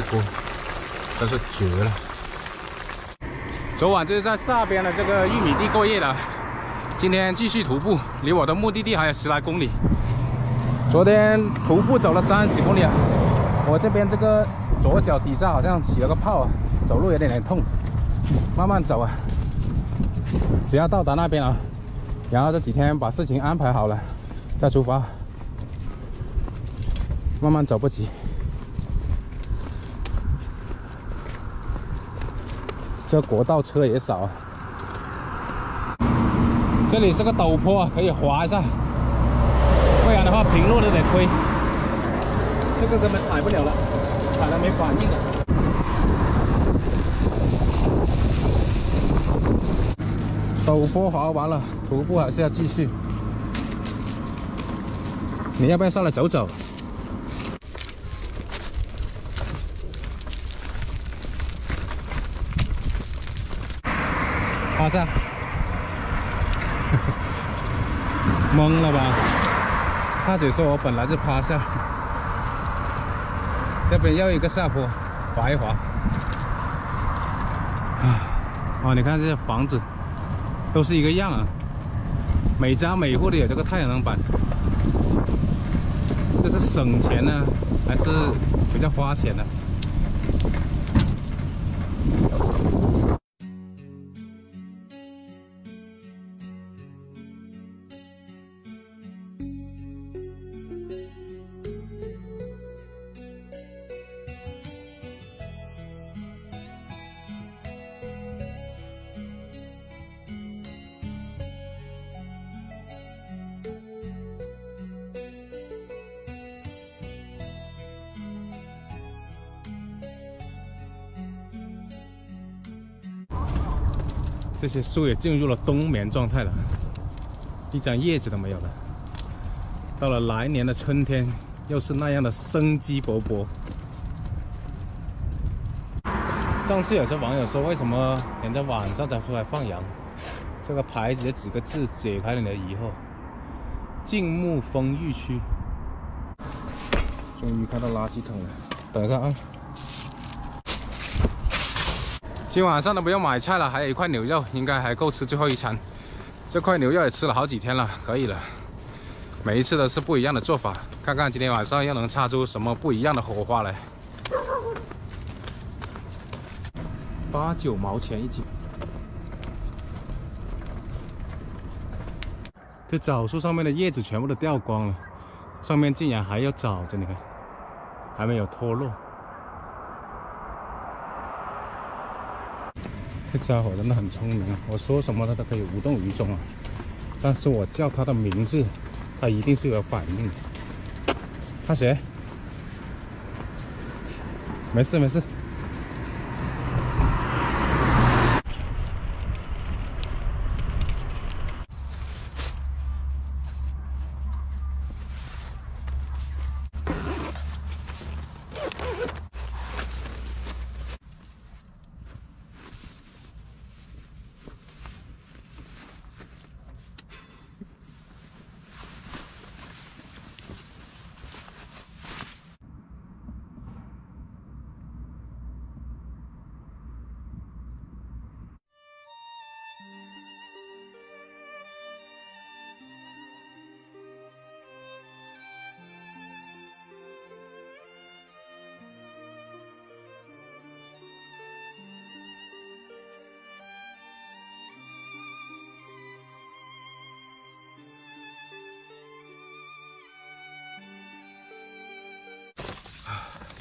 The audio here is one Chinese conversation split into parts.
锅，真是绝了。昨晚就是在下边的这个玉米地过夜的，今天继续徒步，离我的目的地还有10来公里。昨天徒步走了30几公里啊，我这边这个左脚底下好像起了个泡啊，走路有点痛，慢慢走啊。只要到达那边啊，然后这几天把事情安排好了，再出发。慢慢走不急。这国道车也少啊。这里是个陡坡啊，可以滑一下，不然的话平路都得推。这个根本踩不了了，踩了没反应了。陡坡滑完了，徒步还是要继续。你要不要上来走走？趴下，懵了吧？大姐说我本来就趴下，这边又一个下坡，滑一滑。哦，你看这些房子都是一个样啊，每家每户都有这个太阳能板，这是省钱呢，还是比较花钱呢？这些树也进入了冬眠状态了，一张叶子都没有了。到了来年的春天，又是那样的生机勃勃。上次有些网友说，为什么人家晚上才出来放羊？这个牌子的几个字解开了你的疑惑：静沐风御区。终于看到垃圾桶了，等一下啊！今晚上都不用买菜了，还有一块牛肉，应该还够吃最后一餐。这块牛肉也吃了好几天了，可以了。每一次都是不一样的做法，看看今天晚上又能擦出什么不一样的火花来。8、9毛钱一斤。这枣树上面的叶子全部都掉光了，上面竟然还有枣子，你看，还没有脱落。这家伙真的很聪明啊！我说什么他都可以无动于衷啊，但是我叫他的名字，他一定是有反应的。他谁？没事没事。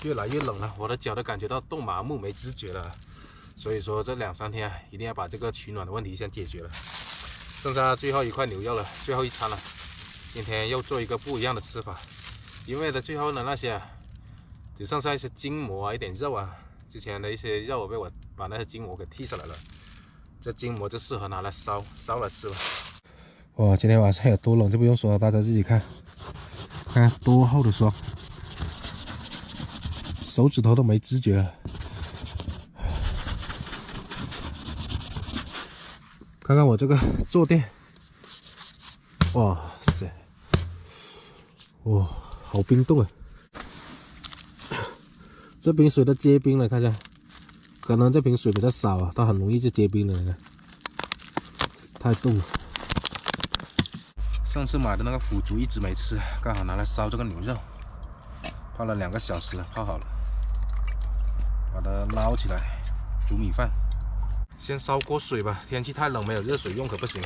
越来越冷了，我的脚都感觉到冻麻木、没知觉了。所以说这2、3天一定要把这个取暖的问题先解决了。剩下最后一块牛肉了，最后一餐了。今天又做一个不一样的吃法，因为的最后的那些只剩下一些筋膜啊，一点肉啊。之前的一些肉被我把那些筋膜给剔下来了，这筋膜就适合拿来烧来吃了。哇，今天晚上有多冷就不用说了，大家自己看，看多厚的霜。手指头都没知觉了，看看我这个坐垫，哇塞，哇，好冰冻啊！这瓶水都结冰了，看一下，可能这瓶水比较少啊，它很容易就结冰了，你看，太冻了。上次买的那个腐竹一直没吃，刚好拿来烧这个牛肉，泡了2个小时，泡好了，把它捞起来煮米饭。先烧锅水吧，天气太冷，没有热水用可不行。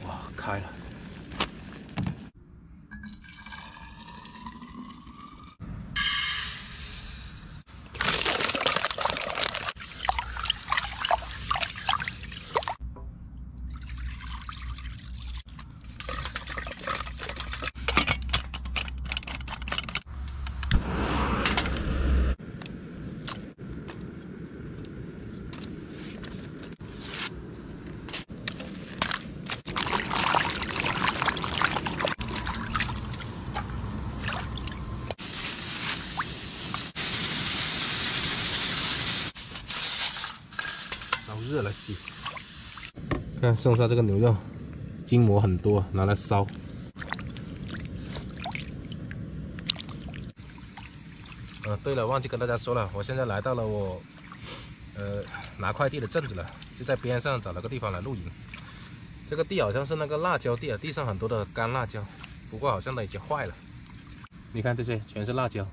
哇，开了。烧热了洗，看剩下这个牛肉，筋膜很多，拿来烧。对了，忘记跟大家说了，我现在来到了我拿快递的镇子了，就在边上找了个地方来露营。这个地好像是那个辣椒地啊，地上很多的干辣椒，不过好像都已经坏了。你看这些全是辣椒。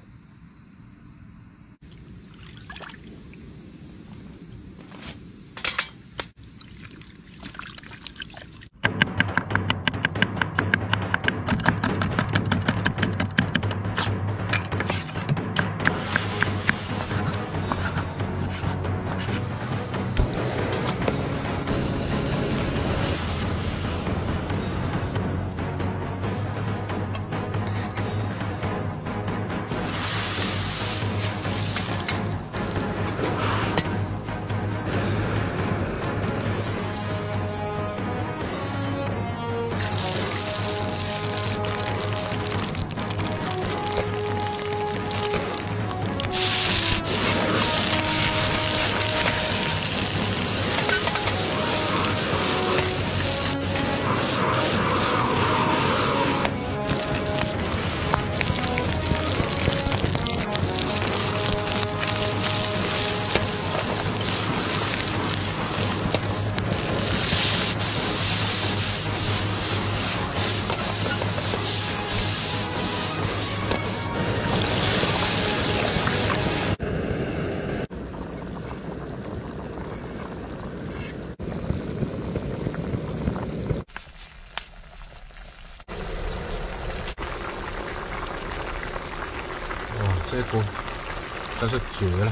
哇，这锅真是绝了！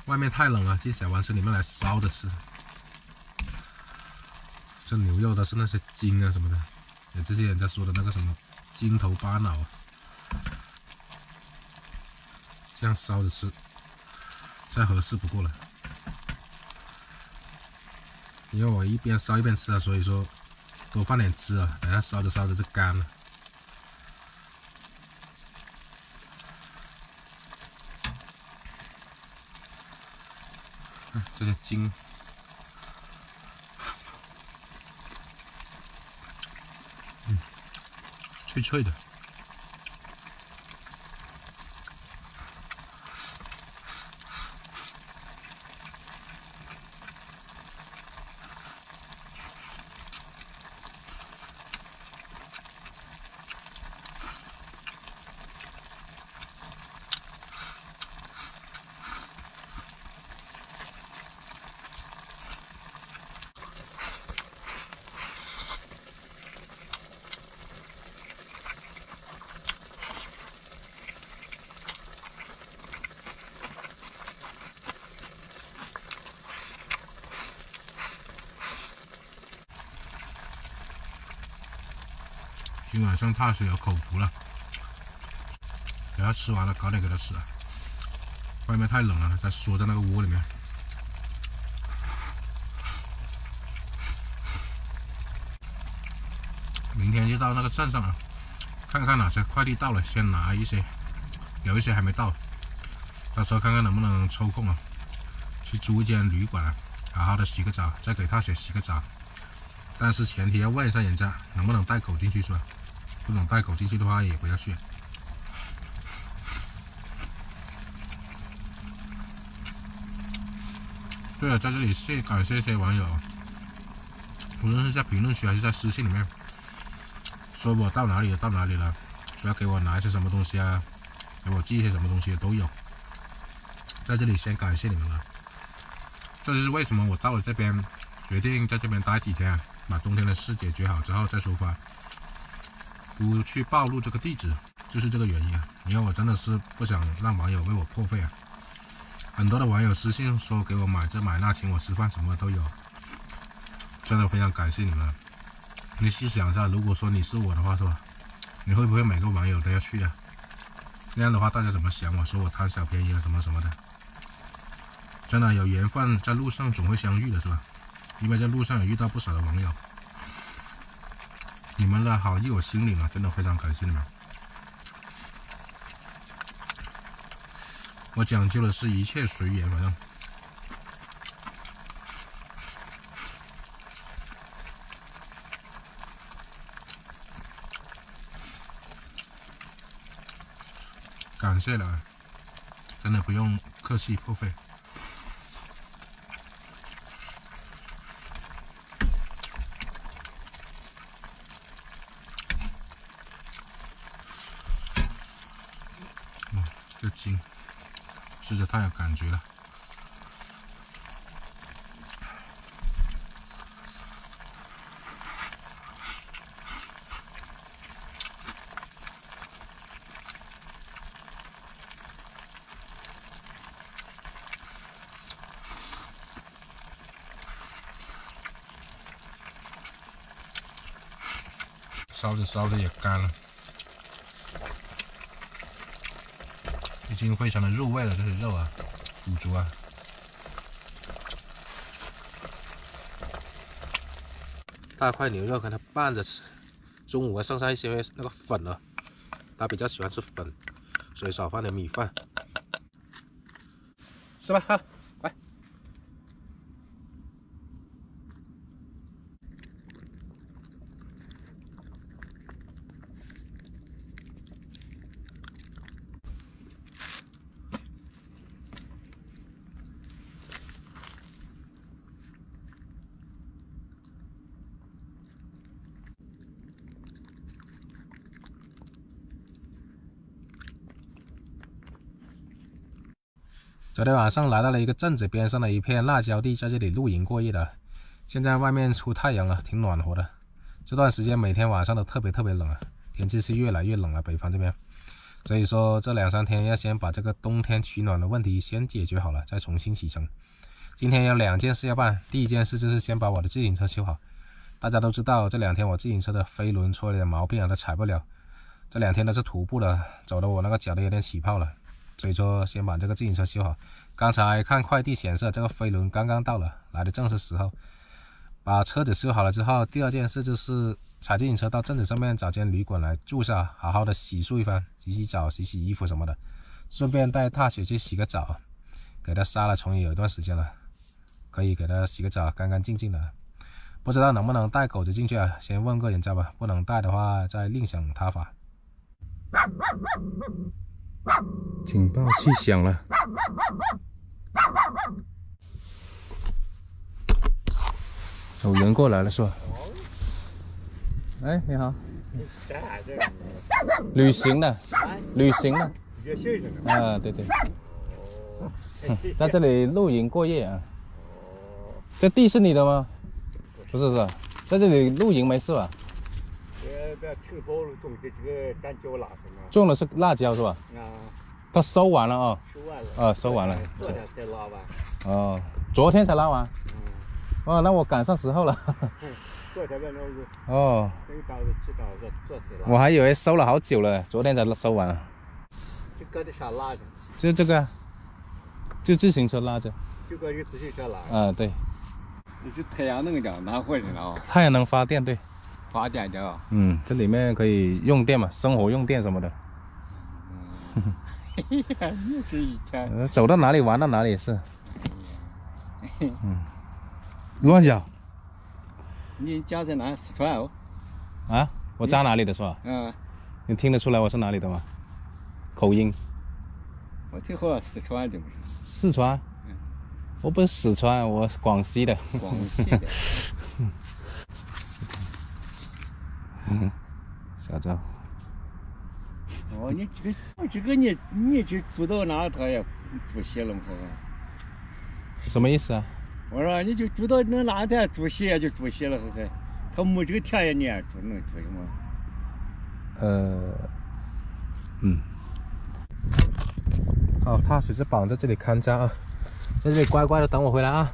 外面太冷了，进小丸子里面来烧着吃。这牛肉都是那些筋啊什么的，也这些人家说的那个什么筋头巴脑啊，这样烧着吃，再合适不过了。因为我一边烧一边吃啊，所以说多放点汁啊，等下烧着烧着就干了。这些筋，脆脆的。今晚上踏水有口福了，等下吃完了早点给他吃啊。外面太冷了，才缩在那个窝里面。明天就到那个镇上了，看看哪些快递到了，先拿一些，有一些还没到，到时候看看能不能抽空啊，去租一间旅馆啊，好好的洗个澡，再给大雪洗个澡。但是前提要问一下人家能不能带狗进去是吧？不能带狗进去的话也不要去。对了，在这里感谢一些网友，无论是在评论区还是在私信里面，说我到哪里了，说要给我拿一些什么东西啊，给我寄一些什么东西都有。在这里先感谢你们了。这就是为什么我到了这边，决定在这边待几天，把冬天的事解决好之后再出发，不去暴露这个地址，就是这个原因啊。因为我真的是不想让网友为我破费啊。很多的网友私信说给我买这买那，请我吃饭什么都有，真的非常感谢你们。你试想一下，如果说你是我的话，是吧？你会不会每个网友都要去啊？那样的话，大家怎么想我？说我贪小便宜啊，什么什么的。真的有缘分，在路上总会相遇的，是吧？因为在路上有遇到不少的网友，你们的好意我心领了，真的非常感谢你们。我讲究的是一切随缘，反正。感谢了，真的不用客气破费。这筋吃着太有感觉了。烧着也干了，已经非常的入味了，这是肉啊，腐竹啊。大块牛肉跟它拌着吃，中午还剩下一些那个粉了，他比较喜欢吃粉，所以少放点米饭，是吧？好，来。昨天晚上来到了一个镇子边上的一片辣椒地，在这里露营过夜的。现在外面出太阳了，挺暖和的。这段时间每天晚上都特别冷啊，天气是越来越冷了，北方这边。所以说这2、3天要先把这个冬天取暖的问题先解决好了，再重新启程。今天有2件事要办，第一件事就是先把我的自行车修好。大家都知道这2天我自行车的飞轮出了点毛病啊，都踩不了。这2天都是徒步的，走的我那个脚都有点起泡了。所以说先把这个自行车修好。刚才看快递显示这个飞轮刚刚到了，来的正是时候。把车子修好了之后，第2件事就是踩自行车到镇子上面找间旅馆来住下，好好的洗漱一番，洗澡、洗衣服什么的，顺便带大雪去洗个澡，给他杀了虫也有一段时间了，可以给他洗个澡，干干净净的。不知道能不能带狗子进去啊？先问个人家吧，不能带的话再另想他法。警报器响了，有人过来了是吧？哎，你好，旅行的，啊，对，在这里露营过夜啊。这地是你的吗？不是，在这里露营没事吧？种的是辣椒是吧？啊，他收完了啊？收完了。收完了。昨天才拉完。哦，昨天才拉完。哦，那我赶上时候了。昨天晚上哦。我还以为收了好久了，昨天才收完了。这搁的啥拉着？就这个，就自行车拉着。就搁这自行车拉。啊，对。你是太阳能的，拿回来了啊？太阳能发电，对。发电的啊？嗯，这里面可以用电嘛，生活用电什么的。你这一天走到哪里玩到哪里是。乱讲。你家在哪？四川哦。啊，我家哪里的是吧？嗯。你听得出来我是哪里的吗？口音。我听好像四川的不是？四川？我不是四川，我是广西的。广西的。小赵。哦，你这个你这住到哪他也住西了吗？什么意思啊？我说你就住到那哪天住西也就住西了，他没这个田野你也住能住什么？好，踏水是绑在这里看家啊，在这里乖乖的等我回来啊。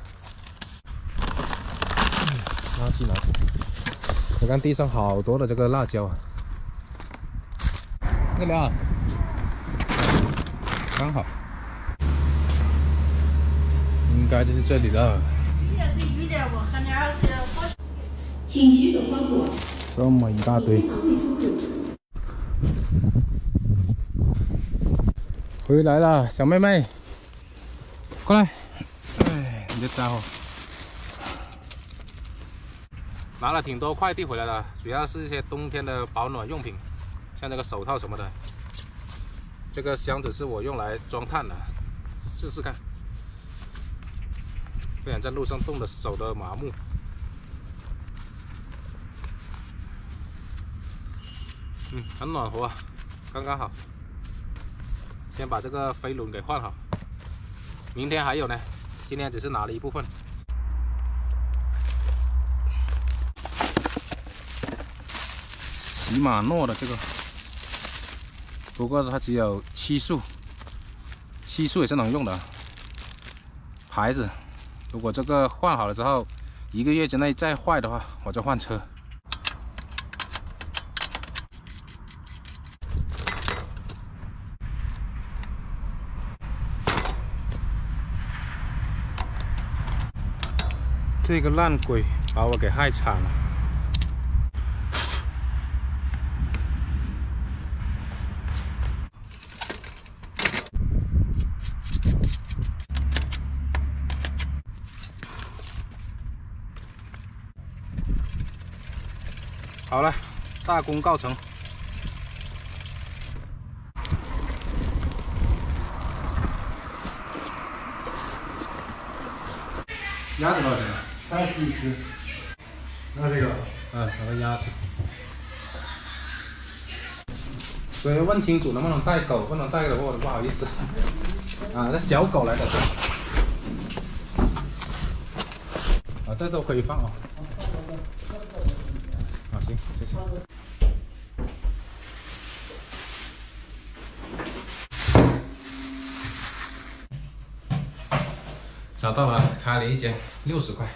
拿起。我看地上好多的这个辣椒啊，那里啊，刚好，应该就是这里了。请许可花果。这么一大堆。回来了，小妹妹，过来。哎，你这家伙拿了挺多快递回来的，主要是一些冬天的保暖用品，像这个手套什么的。这个箱子是我用来装炭的，试试看。不然在路上冻得手都麻木。很暖和啊，刚刚好。先把这个飞轮给换好，明天还有呢，今天只是拿了一部分。喜马诺的这个，不过它只有7速，7速也是能用的。牌子，如果这个换好了之后，1个月之内再坏的话，我就换车。这个烂鬼把我给害惨了。好了，大功告成。鸭子多少钱？30一只。那这个，拿个鸭子。所以问清楚能不能带狗，不能带的话我都不好意思。啊，这小狗来的。啊，这都可以放啊。啊，行，谢谢。找到了，开了一间60块，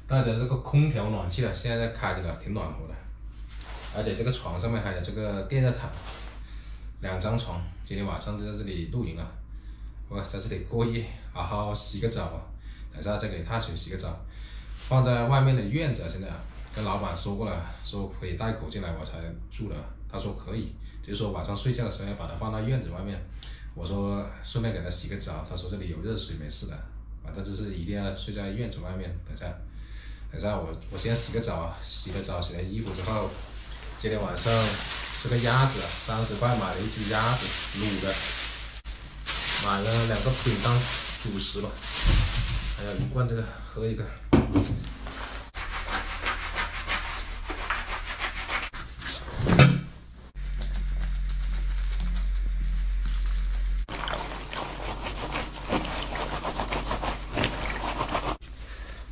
带着这个空调暖气的，现在开着了，挺暖和的。而且这个床上面还有这个电热毯，2张床。今天晚上就在这里露营了，我在这里过夜，好好洗个澡啊，等下再给踏水洗个澡。放在外面的院子，现在跟老板说过了，说可以带狗进来我才住的，他说可以，就是说晚上睡觉的时候要把它放到院子外面。我说顺便给它洗个澡，他说这里有热水没事的。反正就是一定要睡在院子外面。等下我先洗个澡，洗了澡洗了衣服之后，今天晚上吃个鸭子，30块买了一只鸭子卤的，买了2个饼当主食吧，还有1罐这个喝一个。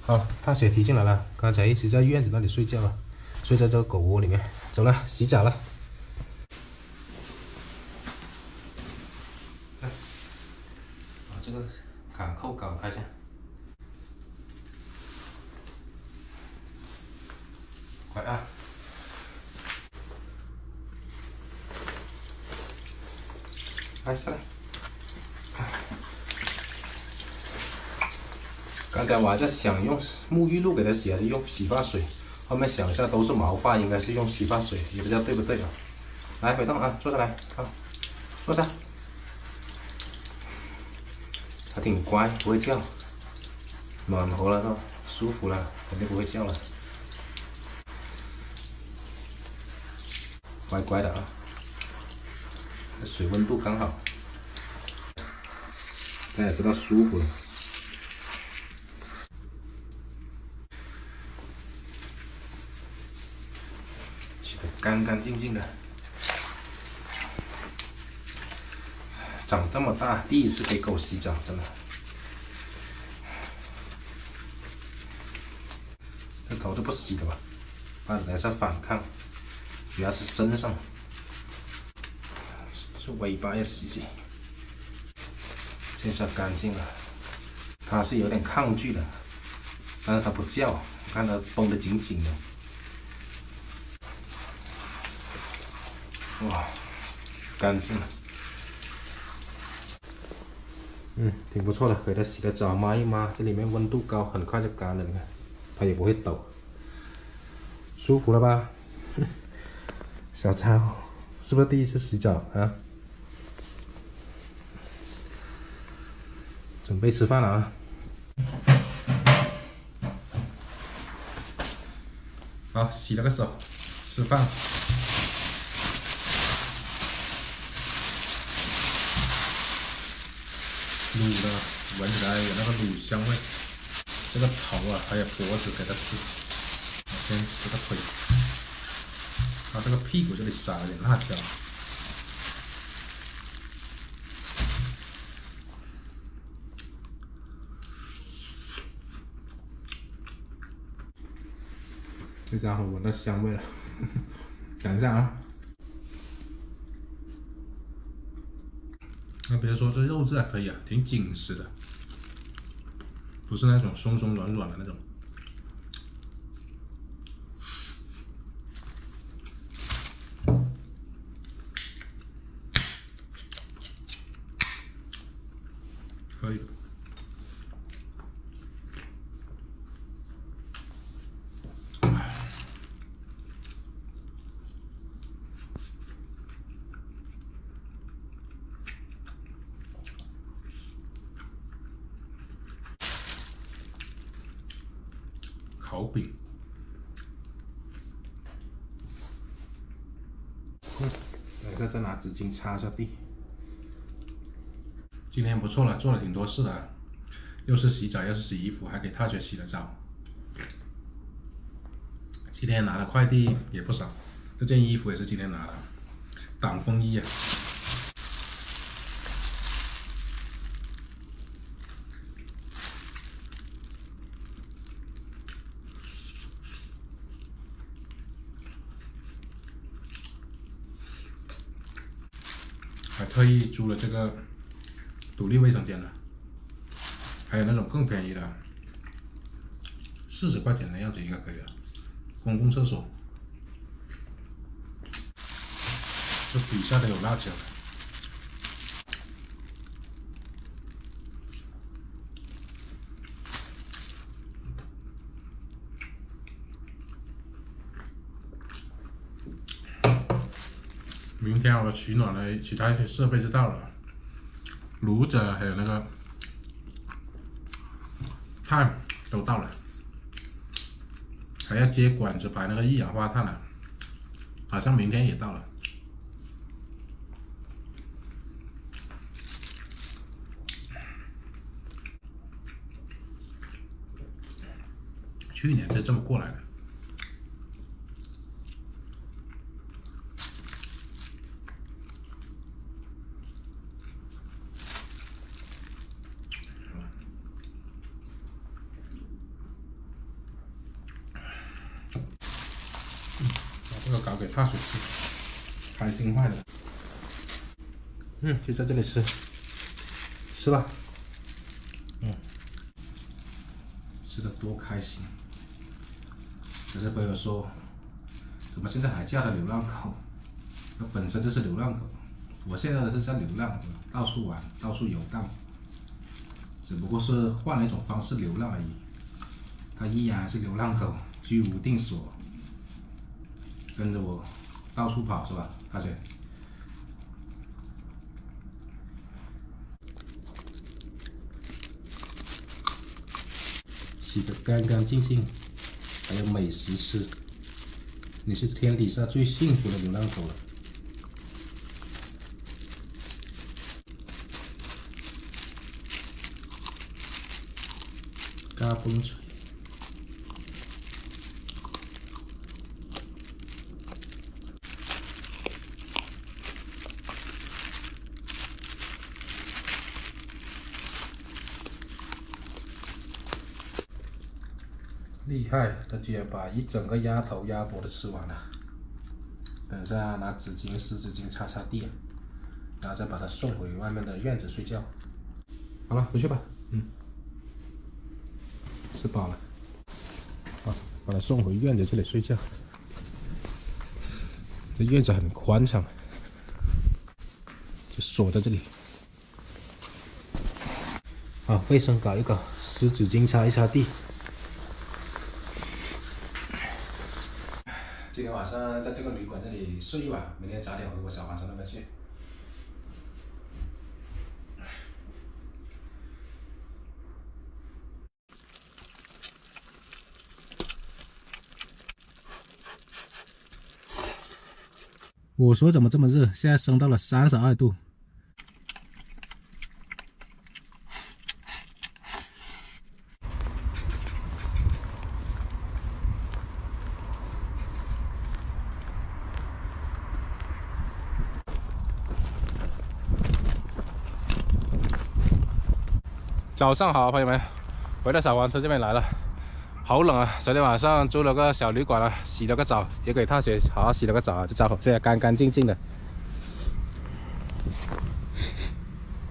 好，踏水提进来了，刚才一直在院子那里睡觉了，睡在这个狗窝里面。走了，洗澡了。来，把这个卡扣搞开下。快按。来下来。刚才我还在想用沐浴露给它洗还是用洗发水，后面想一下都是毛发，应该是用洗发水，也不知道对不对啊。来，别动啊，坐下来，好，坐下。它挺乖，不会叫，暖和了是吧？舒服了，肯定不会叫了，乖乖的啊，这水温度刚好，大家也知道舒服了，洗得干干净净的。长这么大，第一次给狗洗澡，真的。这头都不洗的吧，怕等一下反抗，主要是身上，这尾巴也洗洗，这下干净了。它是有点抗拒的，但是它不叫，看它绷得紧紧的。哇，干净了。挺不错的，给它洗个澡，抹一抹，这里面温度高，很快就干了，你看，它也不会抖，舒服了吧？小超，是不是第一次洗澡啊？准备吃饭了啊！好，洗了个手，吃饭。卤的，闻起来有那个卤香味。这个头啊，还有脖子给它吃。我先吃个腿，它这个屁股这里撒了点辣椒。这家伙闻到香味了，等一下啊！那别说这肉质还可以啊，挺紧实的，不是那种松松软软的那种。可以。烤饼，等一下再拿纸巾擦一下地。今天不错了，做了挺多事的，又是洗澡，又是洗衣服，还给踏雪洗了澡。今天拿的快递也不少，这件衣服也是今天拿的，挡风衣啊。还特意租了这个独立卫生间的，还有那种更便宜的，40块钱的样子应该可以了。公共厕所，这底下都有辣椒。明天我取暖的其他一些设备就到了，炉子还有那个碳都到了，还要接管子排那个一氧化碳了，好像明天也到了。去年就这么过来的。把这个搞给踏雪吃，开心坏了。就在这里吃，吃吧。吃的多开心。有些朋友说，怎么现在还叫它流浪狗？它本身就是流浪狗。我现在的是叫流浪，到处玩，到处游荡，只不过是换了一种方式流浪而已。它依然是流浪狗，居无定所，跟着我到处跑，是吧，大姐？洗得干干净净，还有美食吃。你是天底下最幸福的流浪狗了。嘎嘣脆。厉害，他居然把一整个鸭头鸭脖都吃完了。等下拿湿纸巾擦擦地，然后再把它送回外面的院子睡觉。好了，回去吧。吃饱了。好，把它送回院子这里睡觉。这院子很宽敞，就锁在这里。好，卫生搞一搞，湿纸巾擦一擦地。今天晚上在这个旅馆这里睡一晚，明天早点回我小黄车那边去。我说怎么这么热？现在升到了32度。早上好，朋友们，回到小黄车这边来了。好冷啊！昨天晚上租了个小旅馆了，洗了个澡，也给踏雪好好洗了个澡啊，这家伙现在干干净净的。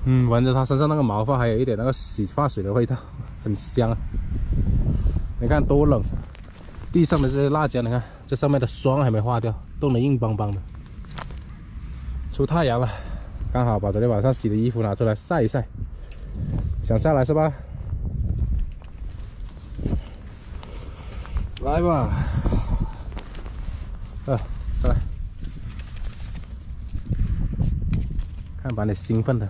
闻着它身上那个毛发，还有一点那个洗发水的味道，很香啊。你看多冷，地上的这些辣椒，你看这上面的霜还没化掉，冻得硬邦邦的。出太阳了，刚好把昨天晚上洗的衣服拿出来晒一晒。想下来是吧？来吧，上来，看把你兴奋的。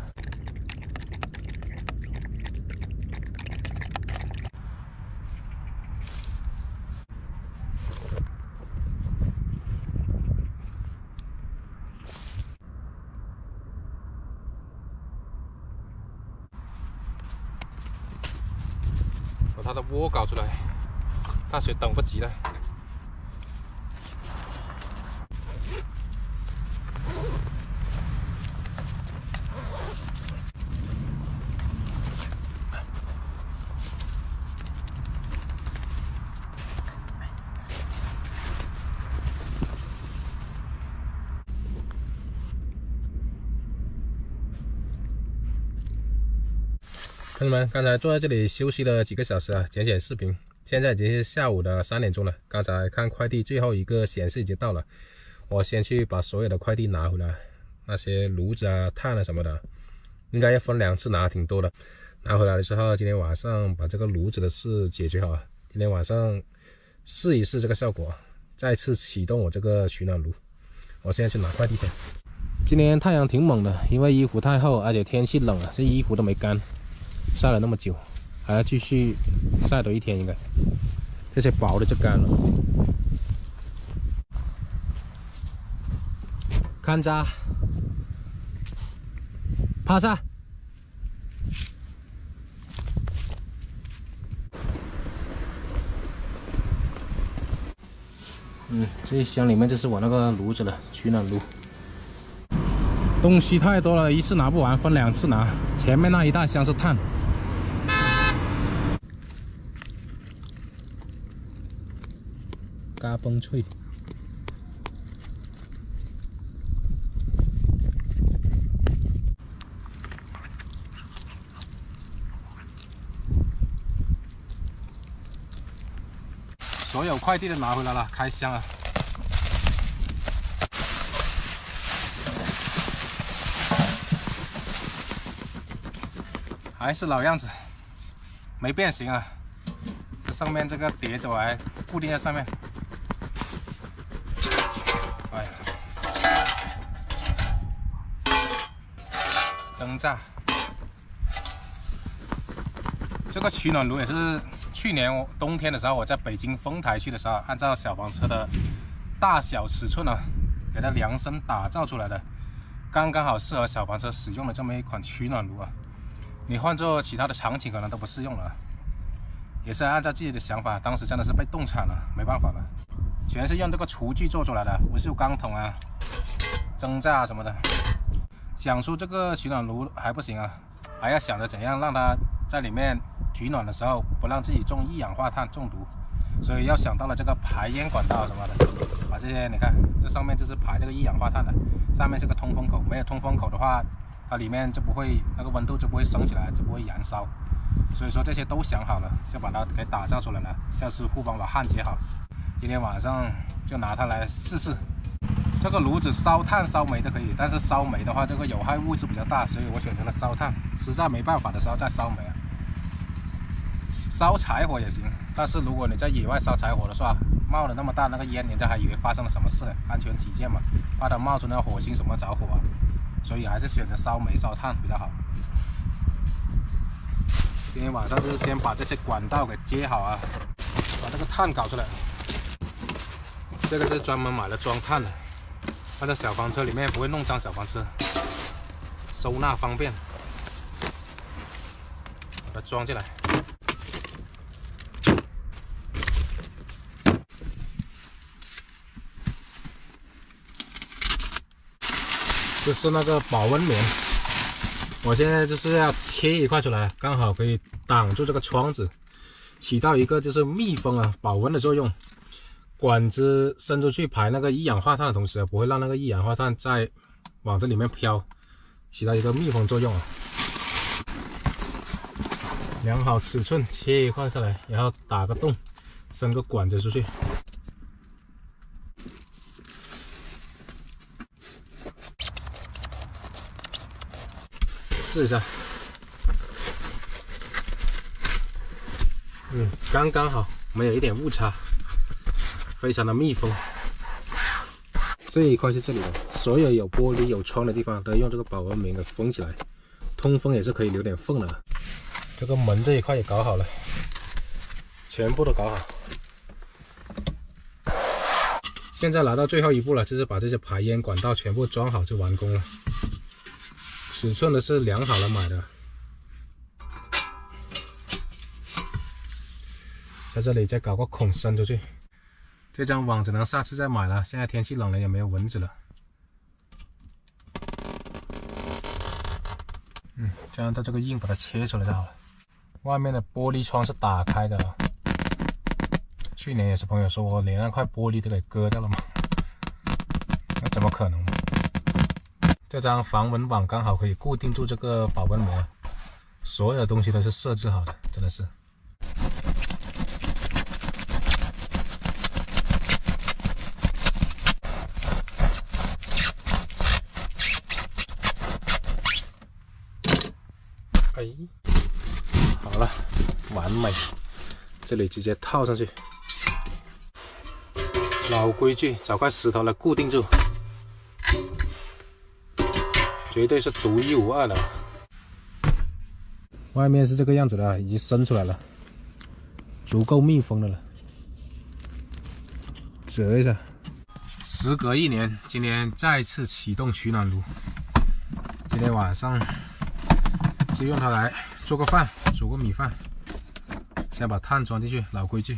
把它的窝搞出来，大雪等不及了。朋友们，刚才坐在这里休息了几个小时啊，剪视频。现在已经是下午的3点钟了。刚才看快递最后一个显示已经到了，我先去把所有的快递拿回来。那些炉子啊、炭啊什么的，应该要分2次拿，挺多的。拿回来的时候，今天晚上把这个炉子的事解决好。今天晚上试一试这个效果，再次启动我这个取暖炉。我现在去拿快递先。今天太阳挺猛的，因为衣服太厚，而且天气冷啊，这衣服都没干。晒了那么久，还要继续晒多1天，应该这些薄的就干了。看着，趴下。这一箱里面就是我那个炉子了，取暖炉。东西太多了，一次拿不完，分2次拿。前面那一大箱是炭。嘎嘣脆，所有快递都拿回来了，开箱了。还是老样子，没变形啊。这上面这个碟子我还固定在上面。哎呀，挣扎。这个取暖炉也是去年冬天的时候，我在北京丰台区的时候，按照小房车的大小尺寸呢，给它量身打造出来的，刚刚好适合小房车使用的这么一款取暖炉啊。你换做其他的场景可能都不适用了。也是按照自己的想法，当时真的是被冻惨了，没办法了，全是用这个厨具做出来的，不锈钢桶啊、蒸架什么的。想出这个取暖炉还不行啊，还要想着怎样让它在里面取暖的时候不让自己中一氧化碳中毒，所以要想到了这个排烟管道什么的，把这些你看，这上面就是排这个一氧化碳的，上面是个通风口，没有通风口的话，它里面就不会那个温度就不会升起来，就不会燃烧。所以说这些都想好了，就把它给打造出来了，叫师傅帮我焊接好。今天晚上就拿它来试试。这个炉子烧炭烧煤都可以，但是烧煤的话，这个有害物质比较大，所以我选择了烧炭。实在没办法的时候再烧煤啊。烧柴火也行，但是如果你在野外烧柴火的话，冒了那么大那个烟，人家还以为发生了什么事呢。安全起见嘛，怕它冒出那火星什么着火啊，所以还是选择烧煤烧炭比较好。今天晚上就是先把这些管道给接好啊，把这个碳搞出来。这个是专门买了装碳的，放在小房车里面不会弄脏小房车，收纳方便。把它装进来。就是那个保温棉。我现在就是要切一块出来，刚好可以挡住这个窗子，起到一个就是密封啊、保温的作用。管子伸出去排那个一氧化碳的同时，不会让那个一氧化碳再往这里面飘，起到一个密封作用啊。量好尺寸，切一块下来，然后打个洞，伸个管子出去。试一下，刚刚好，没有一点误差，非常的密封。这一块是这里的，所有有玻璃有窗的地方都用这个保温棉给封起来，通风也是可以留点缝的。这个门这一块也搞好了，全部都搞好。现在来到最后一步了，就是把这些排烟管道全部装好就完工了。尺寸的是量好了买的，在这里再搞个孔伸出去。这张网只能下次再买了，现在天气冷了也没有蚊子了。这样它这个印把它切出来就好了。外面的玻璃窗是打开的，去年也是朋友说我连那块玻璃都给割掉了嘛，那怎么可能？这张防蚊网刚好可以固定住这个保温膜，所有东西都是设置好的，真的是。哎，好了，完美，这里直接套上去。老规矩，找块石头来固定住。绝对是独一无二的。外面是这个样子的，已经伸出来了，足够密封的了。折一下。时隔1年，今天再次启动取暖炉。今天晚上就用它来做个饭，煮个米饭。先把碳装进去，老规矩。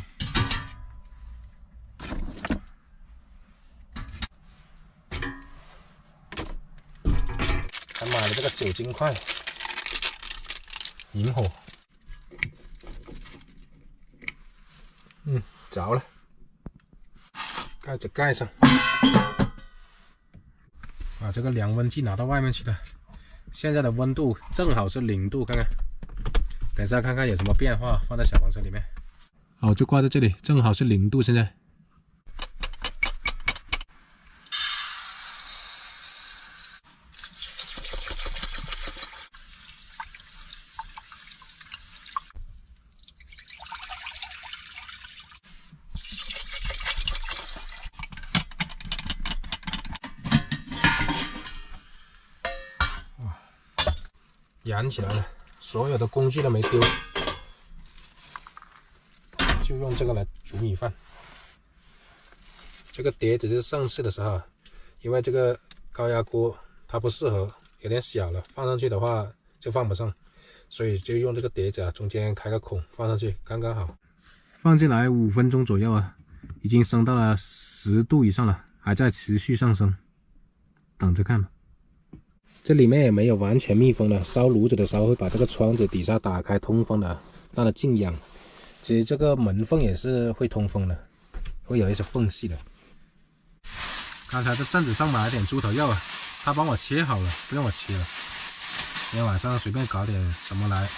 还买了这个酒精块，引火。着了，盖子盖上，把这个量温计拿到外面去了。现在的温度正好是0度，看看，等一下看看有什么变化，放在小房车里面。好，就挂在这里，正好是0度，现在。燃起来了，所有的工具都没丢。就用这个来煮米饭。这个碟子是上次的时候，因为这个高压锅它不适合，有点小了，放上去的话就放不上，所以就用这个碟子中间开个孔放上去，刚刚好。放进来5分钟左右已经升到了10度以上了，还在持续上升，等着看吧。这里面也没有完全密封的，烧炉子的时候会把这个窗子底下打开通风的，让它静养。其实这个门缝也是会通风的，会有一些缝隙的。刚才在镇子上买了点猪头肉他帮我切好了，不用我切了。今天晚上随便搞点什么来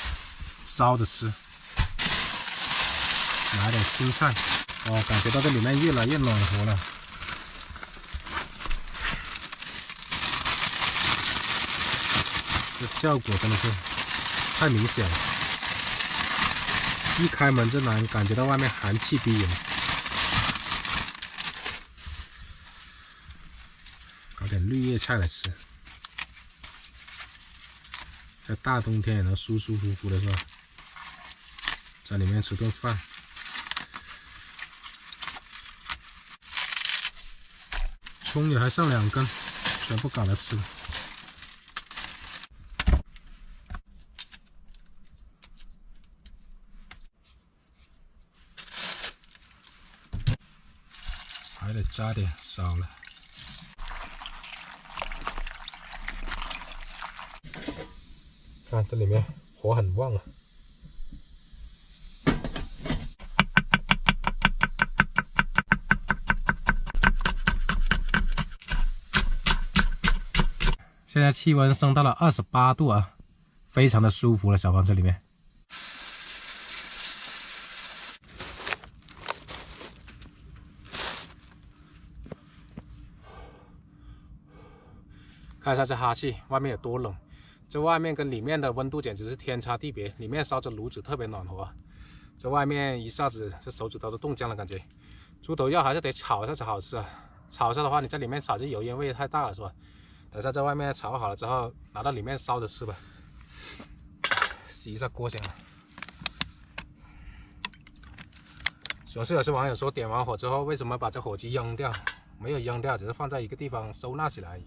烧着吃，拿点青菜。感觉到这里面越来越暖和了。这效果真的是太明显了，一开门就能感觉到外面寒气逼人。搞点绿叶菜来吃，在大冬天也能舒舒服服的是吧？在里面吃顿饭。葱也还剩2根，全部搞来吃了。还得加点烧了。看这里面火很旺啊！现在气温升到了28度非常的舒服了，小房子里面。看一下这哈气，外面有多冷。这外面跟里面的温度简直是天差地别，里面烧着炉子特别暖和，这外面一下子这手指头都冻僵了感觉。猪头肉还是得炒一下才好吃炒一下的话，你在里面炒这油烟味太大了是吧？等下在外面炒好了之后，拿到里面烧着吃吧。洗一下锅先。总是有些网友说点完火之后为什么把这火机扔掉？没有扔掉，只是放在一个地方收纳起来而已。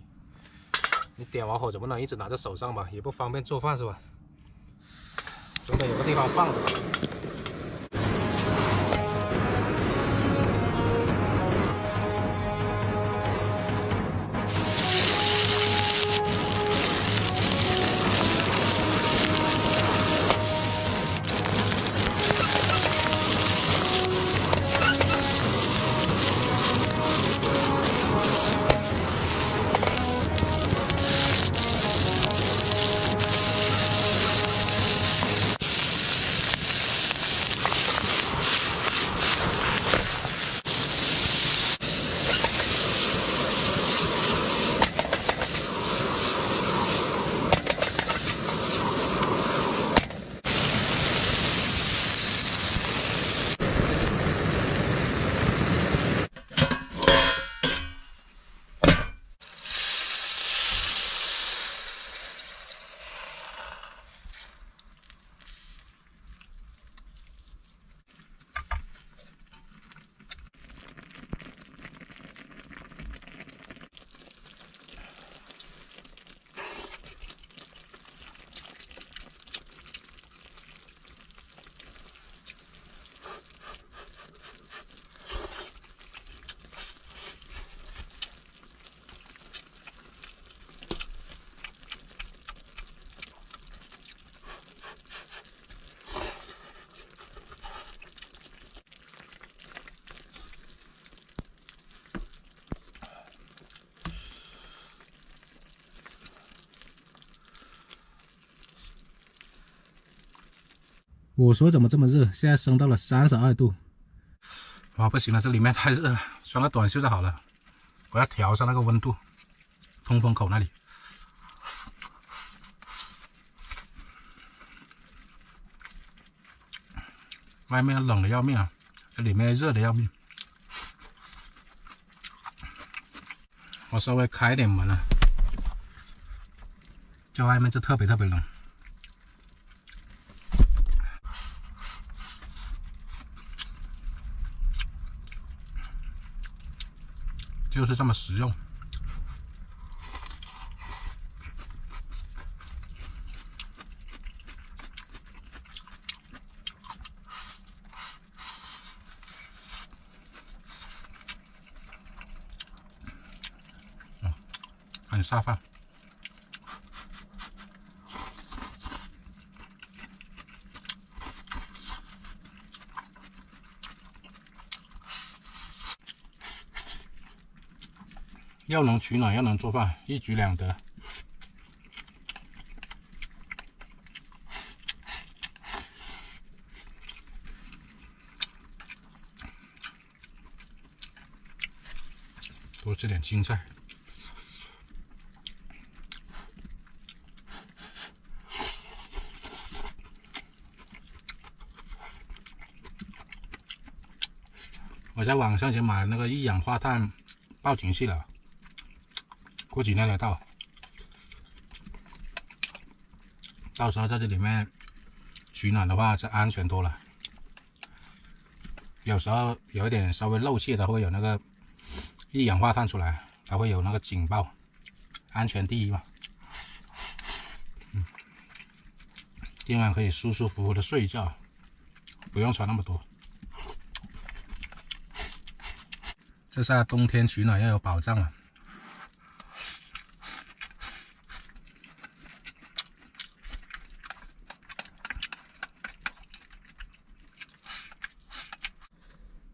你点完火总不能一直拿在手上吧，也不方便做饭是吧？总得有个地方放着吧。我说怎么这么热？现在升到了32度。哇，不行了，这里面太热了，穿个短袖就好了。我要调一下那个温度，通风口那里。外面冷的要命这里面热的要命。我稍微开一点门在外面就特别冷。就是这么实用。很下饭。又能取暖又能做饭，一举两得。多吃点青菜。我在网上已经买了那个一氧化碳报警器了，过几天才到，到时候在这里面取暖的话就安全多了。有时候有一点稍微漏气的会有那个一氧化碳出来，才会有那个警报，安全第一嘛。今晚可以舒舒服服的睡一觉，不用穿那么多。这下冬天取暖要有保障了。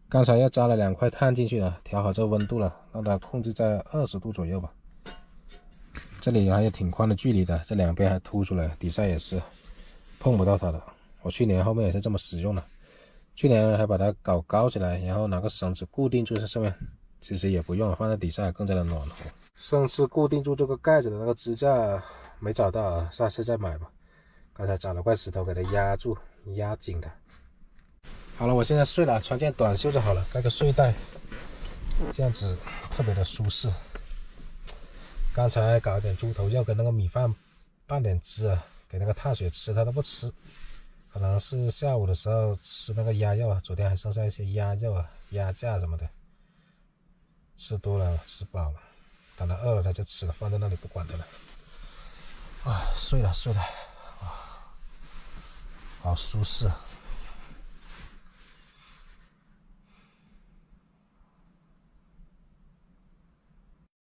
刚才又加了2块碳进去了，调好这个温度了，让它控制在20度左右吧。这里还有挺宽的距离的，这两边还凸出来，底下也是碰不到它的。我去年后面也是这么使用的，去年还把它搞高起来，然后拿个绳子固定住在上面，其实也不用，放在底下更加的暖和。上次固定住这个盖子的那个支架没找到啊，下次再买吧。刚才找了块石头给它压住，压紧它。好了，我现在睡了，穿件短袖就好了，盖个睡袋，这样子特别的舒适。刚才搞点猪头肉跟那个米饭拌点汁啊，给那个碳水吃，他都不吃。可能是下午的时候吃那个鸭肉啊，昨天还剩下一些鸭肉啊、鸭架什么的，吃多了，吃饱了，等他饿了他就吃了，放在那里不管他了。啊，睡了，啊，好舒适啊。